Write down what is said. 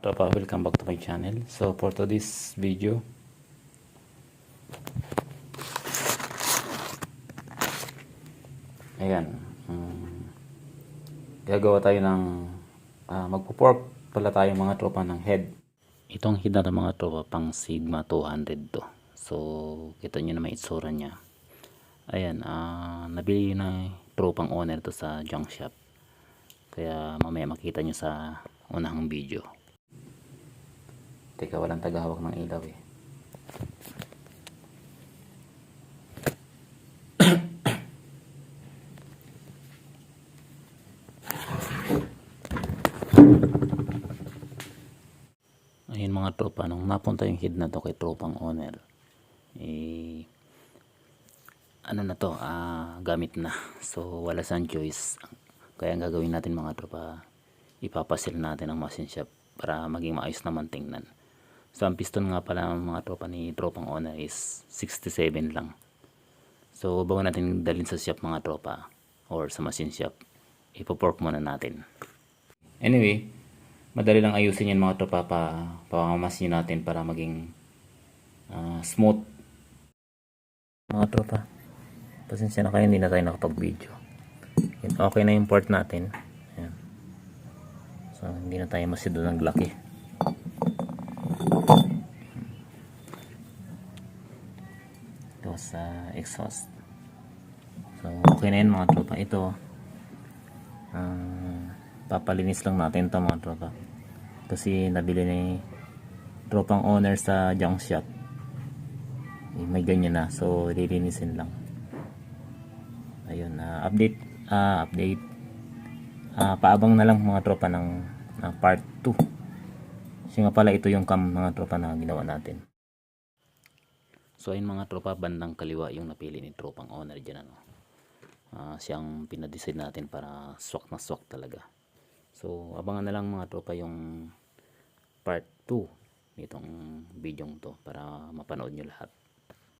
Tropa, welcome back to my channel. So for today's video, ayan, gagawa tayo ng magpo-pork pala tayo mga tropa ng head. Itong head na to mga tropa, pang Sigma 200 to. So kita nyo na may itsura nya. Ayan, nabili na tropang owner to sa junk shop, kaya mamaya makita nyo sa unahang video. Teka, walang tagahawak ng ilaw eh. Ayun mga tropa, nung napunta yung head na to kay tropang owner, ano na to, gamit na. So wala sang choice. Kaya ang gagawin natin mga tropa, ipapasil natin ang machine shop para maging maayos naman tingnan. So ang piston nga pala mga tropa ni tropang owner is 67 lang. So bago natin dalhin sa shop mga tropa or sa machine shop, ipo-pork muna natin. Anyway, madali lang ayusin yan mga tropa, pamamasin natin para maging smooth. Mga tropa, pasensya na kayo, hindi na tayo nakapag-video. Okay na yung part natin. Ayan. So hindi na tayo masido ng laki. Ito sa exhaust. So okay na yun mga tropa. Ito papalinis lang natin ito mga tropa, kasi nabili ni tropang owner sa junk shop. May ganyan na, so lilinisin lang. Ayun, update paabang na lang mga tropa ng part 2. Kasi nga pala ito yung cam mga tropa na ginawa natin. So ayun mga tropa, bandang kaliwa yung napili ni tropang owner dyan, ano. Siyang pinadesign natin para swak na swak talaga. So abangan na lang mga tropa yung part 2 nitong video to para mapanood nyo lahat.